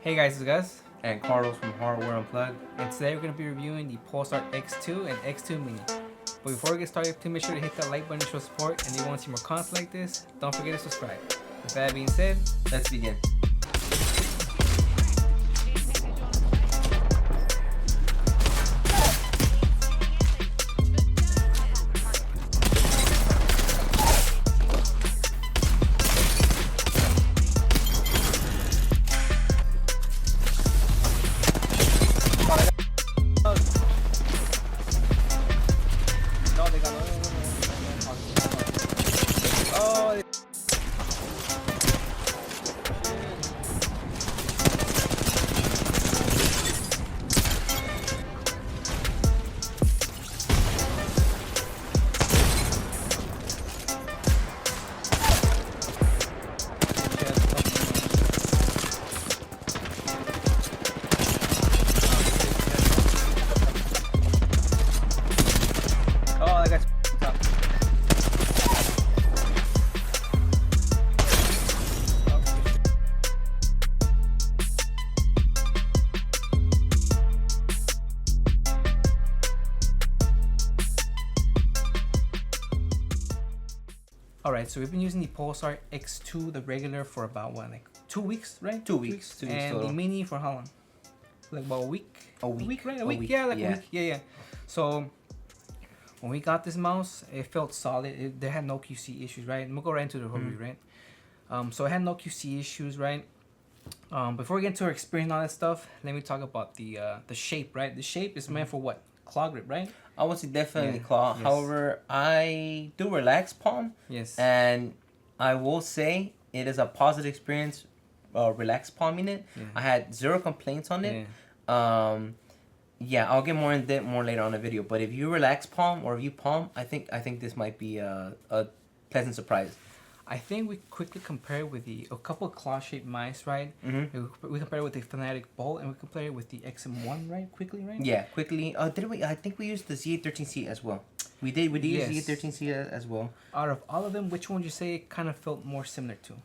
Hey guys, it's Gus. And Carlos from Hardware Unplugged. And today we're going to be reviewing the Pulsar X2 and X2 Mini. But before we get started, please make sure to hit that like button to show support. And if you want to see more content like this, don't forget to subscribe. With that being said, let's begin. Alright, so we've been using the Pulsar X2, the regular, for about what, like 2 weeks, right? 2 weeks. 2 weeks and total. the Mini for how long? Like about a week? A week, right? A week. Yeah, like yeah. a week. Yeah. So when we got this mouse, it felt solid. There had no QC issues, right? And we'll go right into the review, right? So it had no QC issues, right? Before we get into our experience and all that stuff, let me talk about the shape, right? The shape is meant for what? Claw grip, right? I would say definitely claw. Yes. However, I do relax palm. Yes. And I will say it is a positive experience. Relax palming it. Yeah. I had 0 complaints on it. Yeah. Yeah, I'll get more in depth more later on the video. But if you relax palm or if you palm, I think this might be a pleasant surprise. I think we quickly compared with a couple of claw-shaped mice, right? Mm-hmm. We compared it with the Fanatic Bolt, and we compared it with the XM1, right? Quickly, right? Yeah, quickly. Did we? I think we used the Z813C as well. We did use the Z813C as well. Out of all of them, which one would you say it kind of felt more similar to?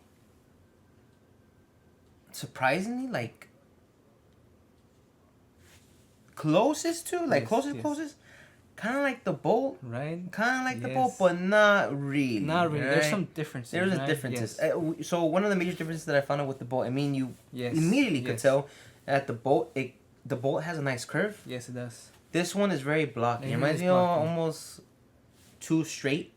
Surprisingly, like closest to, closest. Kind of like the Bolt, right? Kind of like the Bolt, but not really. Not really. Right? There's some differences. There's a differences. Yes. So one of the major differences that I found out with the Bolt, I mean, you immediately could tell that the Bolt has a nice curve. Yes, it does. This one is very blocky. It reminds me of almost too straight.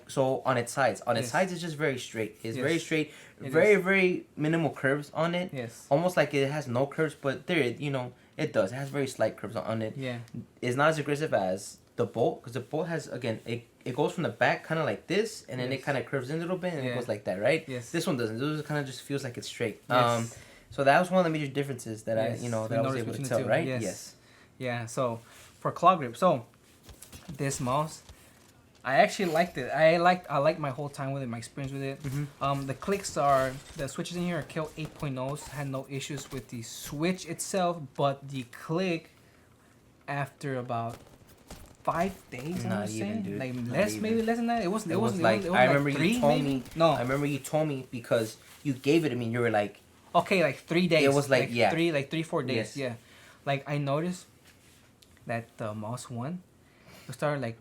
So on its sides. On its sides, it's just very straight. It's very straight. Very minimal curves on it. Yes. Almost like it has no curves, but it does. It has very slight curves on it. Yeah. It's not as aggressive as the Bolt, because the Bolt has, again, it goes from the back kind of like this, and then it kind of curves in a little bit, and it goes like that, right? Yes. This one doesn't. This one kind of just feels like it's straight. Yes. So that was one of the major differences that I was able to tell, right? Yes. Yeah. So for claw grip, so this mouse, I actually liked it. I liked my whole time with it, my experience with it. Mm-hmm. The switches in here are KO 8.0s. Had no issues with the switch itself, but the click after about 5 days, not even, dude. Like maybe less than that. It was like I remember you told me. No, I remember you told me because you gave it to me. You were like, okay, like 3 days. It was like 3-4 days. Yes. Yeah, like I noticed that the mouse one started like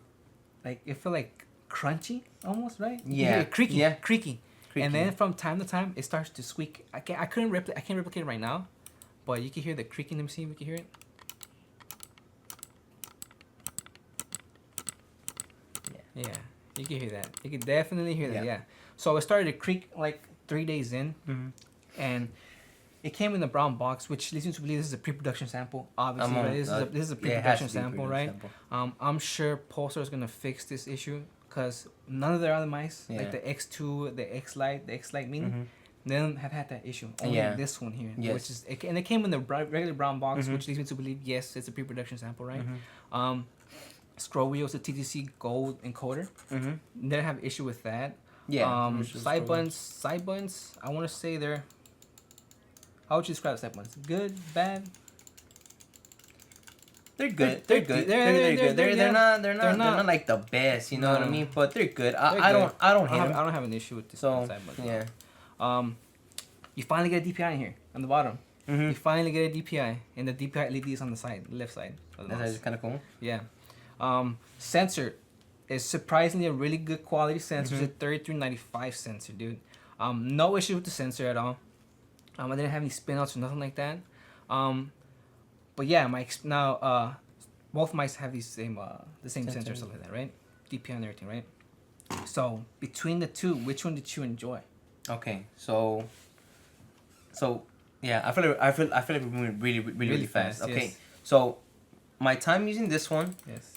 it felt like crunchy almost, right? Yeah, creaky. And then from time to time it starts to squeak. I can't replicate it right now, but you can hear the creaking. Let me see if we can hear it. Yeah, you can hear that. You can definitely hear that. Yeah. So it started to creak like 3 days in, and it came in the brown box, which leads me to believe this is a pre-production sample. Obviously, right? This is a pre-production sample, right? I'm sure Pulsar is gonna fix this issue because none of their other mice, like the X2, the X-Lite, the X-Lite Mini, none have had that issue. Only this one here, which is and it came in the regular brown box, which leads me to believe yes, it's a pre-production sample, right? Scroll wheels, the TTC gold encoder. Didn't have issue with that. Yeah. Side buttons. I want to say they're. How would you describe the side buttons? Good, bad? They're good. They're good. They're good. They're not like the best. You know what I mean? But they're good. I don't hate them. I don't have an issue with this So side button. yeah. You finally get a DPI in here on the bottom. Mm-hmm. You finally get a DPI, and the DPI LED is on the side, left side of the mouse. That's kind of cool. Yeah. Sensor is surprisingly a really good quality sensor. It's a 3395 sensor, dude. No issue with the sensor at all. I didn't have any spinouts or nothing like that. But yeah, both mice have the same sensor, stuff like that, right? DPI and everything, right? So between the two, which one did you enjoy? Okay, so yeah, I feel like we're moving really fast. Okay, yes. so my time using this one, Yes.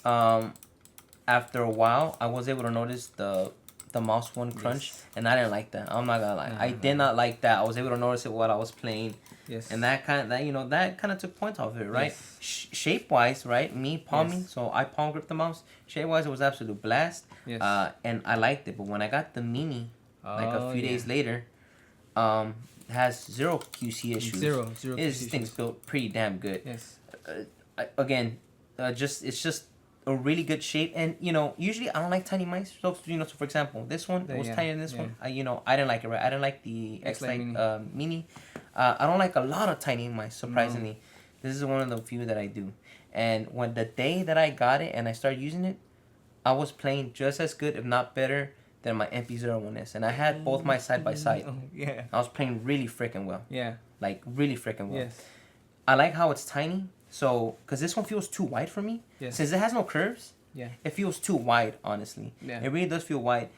after a while, I was able to notice the mouse one crunch, Yes. and I didn't like that. I'm not gonna lie, No, I did not like that. I was able to notice it while I was playing. Yes. And that kind of took points off of it, right? Yes. Shape wise, right? Me palming, Yes. so I palm grip the mouse. Shape wise, it was absolute blast. Yes. And I liked it. But when I got the mini, like a few days later, it has zero QC issues. Zero This QC thing's issues. built pretty damn good. Yes. It's just a really good shape. And usually I don't like tiny mice. So so for example, this one was tinier than this one. I didn't like it. Right, I didn't like the X-Lite mini. I don't like a lot of tiny mice, surprisingly. This is one of the few that I do. And when the day that I got it and I started using it, I was playing just as good, if not better, than my NP-01S. And I had both my side by side. Oh, yeah. I was playing really freaking well. Yeah. Like, really freaking well. Yes. I like how it's tiny. So, because this one feels too wide for me. Yes. Since it has no curves, Yeah. it feels too wide, honestly. Yeah. It really does feel wide.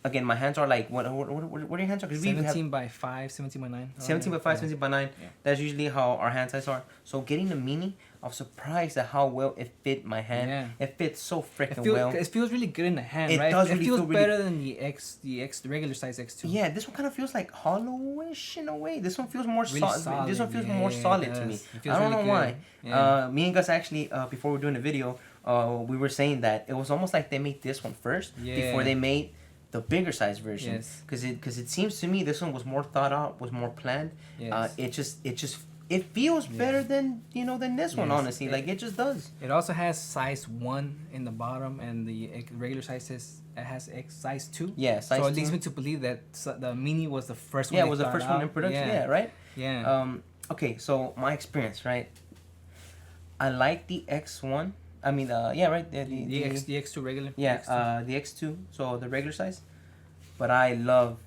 Again, my hands are like, what are your hands? 'Cause we have 17 by 5, 17 by 9. 17 by 5, 17 by 9. Yeah. That's usually how our hand size are. So getting the mini, I was surprised at how well it fit my hand. Yeah. It fits so freaking It well. feels really good in the hand, It right? does It really feels feel really- better than the regular size X2. Yeah, this one kind of feels like hollowish in a way. This one feels more Really solid. solid. This one feels Yeah, more it solid to me. does. It feels I don't really know why. good. Yeah. Me and Gus actually, before we were doing the video, we were saying that it was almost like they made this one first before they made the bigger size version. Yes. Because it seems to me this one was more thought out, was more planned. Yes. It feels better than than this one, Yes. honestly. Like it just does. It also has size 1 in the bottom, and the regular size has size 2. Yeah, size so it leads 2. me to believe that the mini was the first one. Yeah, they it was the thought first one in out. production. Yeah, right. Yeah. Okay, so my experience, right? I like the X1. I mean, yeah, right. The X2 regular. Yeah, the X2. the X2. So the regular size. But I love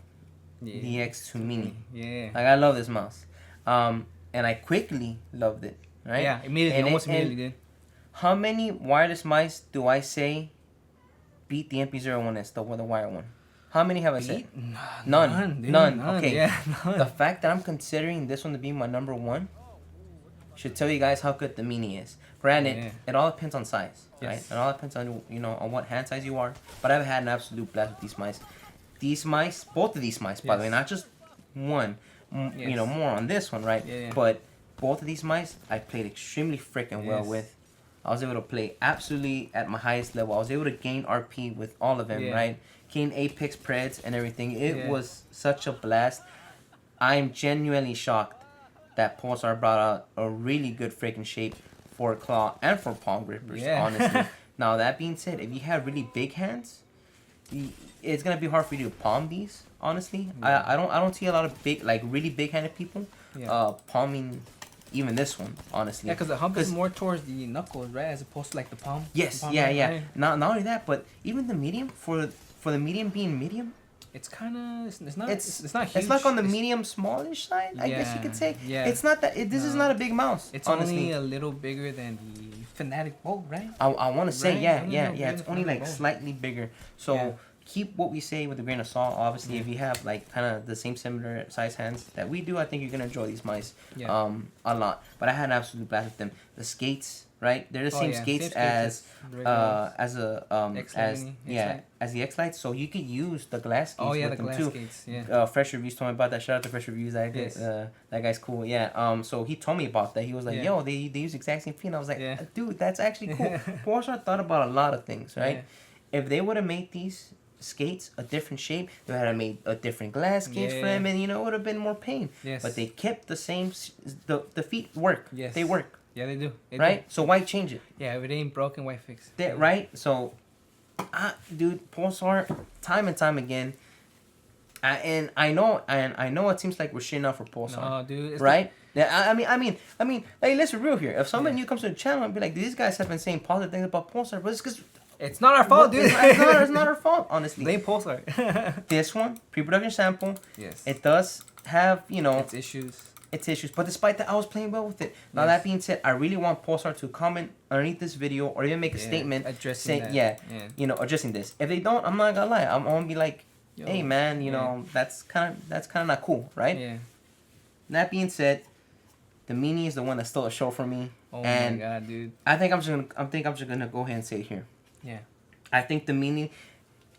Yeah. the X2 mini. Yeah. Like I love this mouse. And I quickly loved it. Right. Yeah, immediately, almost immediately, dude. How many wireless mice do I say beat the NP-01S, the wire one? How many have I said? None. Dude, None. Okay. Yeah, none. The fact that I'm considering this one to be my number one should tell you guys how good the mini is. Granted, it all depends on size, right? Yes. It all depends on on what hand size you are. But I've had an absolute blast with these mice. These mice, both of these mice, by the way, not just one. More on this one, right? Yeah. But both of these mice, I played extremely freaking well Yes. with. I was able to play absolutely at my highest level. I was able to gain RP with all of them, right? Gain Apex Preds and everything. It was such a blast. I'm genuinely shocked that Pulsar brought out a really good freaking shape for claw and for palm grippers, honestly. Now, that being said, if you have really big hands, it's going to be hard for you to palm these, honestly. I don't see a lot of really big-handed people palming even this one, honestly. Yeah, because the hump is more towards the knuckles, right, as opposed to like the palm. Yes, the palm, yeah. right? Not only that, but even the medium for the medium being medium, it's kind of it's not huge. It's like on the medium smallish side, I guess you could say. Yeah. It's not that. This is not a big mouse. It's honestly. only a little bigger than the Fanatic Bolt, right? I want to say Right? yeah. It's only like slightly bigger. So keep what we say with a grain of salt. Obviously, if you have like kind of the same similar size hands that we do, I think you're gonna enjoy these mice a lot. But I had an absolute blast with them. The skates, right? They're the same skates as the X-Lights. So you could use the glass skates with the them glass too. skates. Yeah. Fresh Reviews told me about that. Shout out to Fresh Reviews. That guy's cool. Yeah. So he told me about that. He was like, "Yo, they use the exact same feet." And I was like, "Dude, that's actually cool." Pulsar thought about a lot of things, right? If they would have made these skates a different shape, they would have made a different glass skates for them, and it would have been more pain. Yes. But they kept the same. The feet work. Yes. They work. Yeah, they do. They right. do. So why change it? Yeah, if it ain't broken, why fix it? Right. So, dude, Pulsar, time and time again. And I know it seems like we're shitting out for Pulsar. No, dude. Right? Yeah, I mean, like, let's be real here. If somebody new comes to the channel and be like, these guys have been saying positive things about Pulsar, but it's because it's not our fault, dude. It's not our fault, honestly. Blame Pulsar. This one, pre-production sample. Yes. It does have, you know, its issues. But despite that, I was playing well with it. Now that being said, I really want Pulsar to comment underneath this video or even make a statement addressing that. Yeah, you know, addressing this. If they don't, I'm not gonna lie. I'm gonna be like, hey man, you know, that's kind of not cool, right? Yeah. That being said, the Mini is the one that stole the show for me. Oh my god, dude. I think I'm just gonna go ahead and say it here. Yeah. I think the Mini,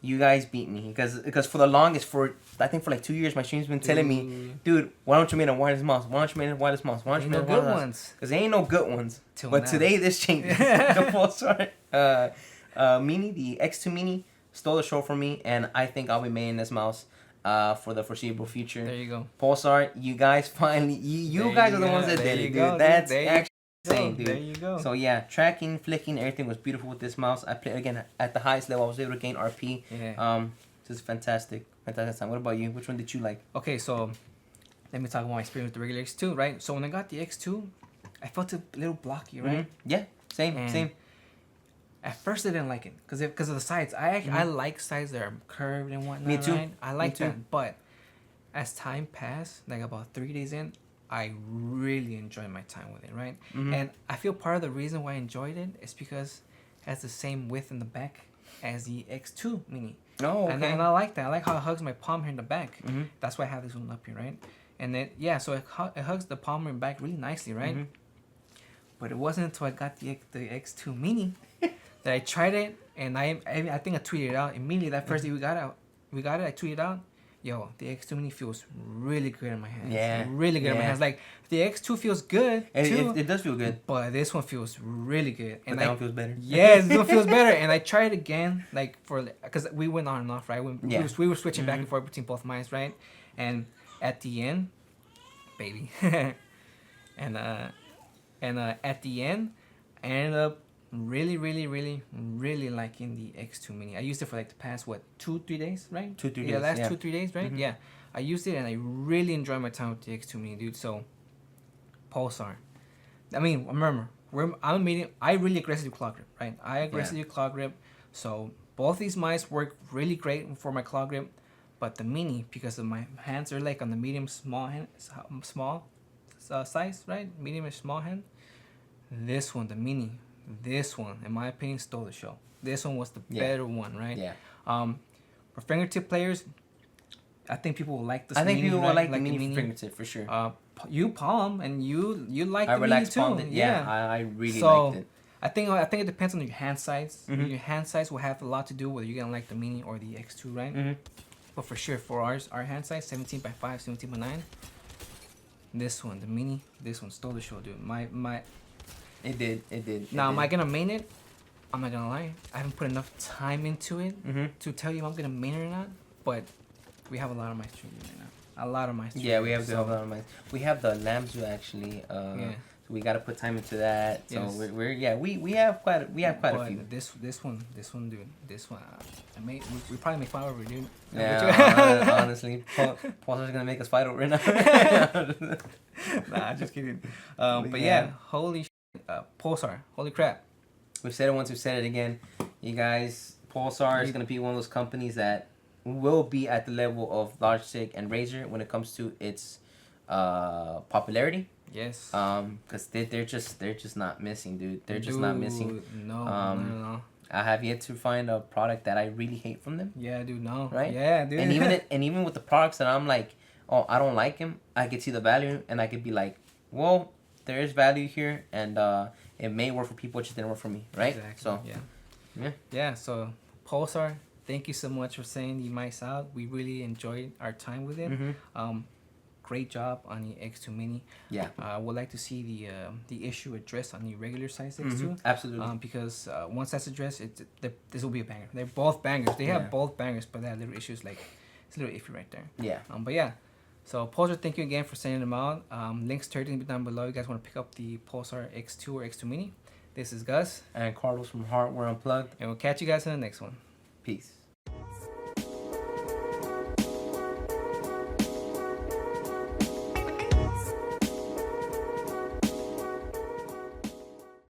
you guys beat me because for the longest, I think for like 2 years, my stream's been telling me, dude, why don't you make a wireless mouse? Why don't you make a wireless mouse? Why don't you make a good ones? Because there ain't no good ones. But now. Today this changes. The Pulsar Mini, the X2 Mini, stole the show for me, and I think I'll be making this mouse for the foreseeable future. There you go. Pulsar, you guys finally, you guys are the ones that did it, dude. That's actually insane, dude. There you go. So yeah, tracking, flicking, everything was beautiful with this mouse. I played again at the highest level. I was able to gain RP. Yeah. This is fantastic time. What about you? Which one did you like? Okay, so let me talk about my experience with the regular X2, right? So when I got the X2, I felt a little blocky, right? Yeah, same. At first I didn't like it because of the sides. I like sides that are curved and whatnot. Me too. Right? I like that, but as time passed, like about 3 days in, I really enjoyed my time with it, right? And I feel part of the reason why I enjoyed it is because it has the same width in the back as the X2 Mini. Oh, okay. And I like that. I like how it hugs my palm here in the back. That's why I have this one up here, right? And then, yeah, so it hugs the palm and back really nicely, right? But it wasn't until I got the X2 Mini that I tried it, and I think I tweeted it out immediately. That first day we got it, I tweeted out, yo, the X2 Mini feels really good in my hands. Yeah. Really good in my hands. Like, the X2 feels good, too. It does feel good. But this one feels really good. And that one feels better. Yes, this one feels better. And I tried it again, like, because we went on and off, right? We were switching back and forth between both mice, right? And at the end, baby. and at the end, I ended up really liking the X2 Mini. I used it for like the past 2-3 days, right? 2-3 days. Yeah, last 2-3 days, right? Yeah, I used it and I really enjoyed my time with the X2 Mini, dude. So Pulsar. I mean, remember, I really aggressively claw grip, right? I aggressively claw grip. So both these mice work really great for my claw grip, but the Mini, because of my hands are like on the medium small size, right? Medium and small hand. This one, the Mini. This one, in my opinion, stole the show. This one was the better one, right? Yeah. For fingertip players, I think people will like this. I think Mini, people right? will like the Mini fingertip for sure. You palm and you like the Mini relaxed too. palmed it. Yeah, I really so, liked it. I think it depends on your hand size. Your hand size will have a lot to do whether you're gonna like the Mini or the X2, right? But for sure, for our hand size, 17x5, 17x9. This one, the Mini, this one stole the show, dude. It did. Now, am I gonna main it? I'm not gonna lie. I haven't put enough time into it to tell you if I'm gonna main it or not. But we have a lot of mice streaming right now. A lot of mice. Yeah, we have a lot of mice. We have the Lamzu actually. So we gotta put time into that. So we have quite a few. This one, dude. This one, we probably make fun over it, dude. Yeah, honestly, Pulsar's gonna make us fight over it now. Nah, just kidding. But yeah, holy shit. Pulsar, holy crap. We've said it once, we've said it again. You guys, Pulsar is going to be one of those companies that will be at the level of Logitech and Razer when it comes to its popularity. Yes. Because they're just not missing, dude. They're just not missing. No. I have yet to find a product that I really hate from them. Yeah, dude, no. Right? Yeah, dude. And even with the products that I'm like, oh, I don't like them, I could see the value and I could be like, well, there is value here, and it may work for people, it just didn't work for me, right? Exactly. So yeah. So Pulsar, thank you so much for sending the mice out. We really enjoyed our time with it. Great job on the X2 Mini. Yeah. I would like to see the issue addressed on the regular size X2. Absolutely. Because once that's addressed, this will be a banger. They're both bangers. They have both bangers, but they have little issues like it's a little iffy right there. Yeah. But yeah. So Pulsar, thank you again for sending them out. Links to everything down below. You guys want to pick up the Pulsar X2 or X2 Mini. This is Gus. And Carlos from Hardware Unplugged. And we'll catch you guys in the next one. Peace.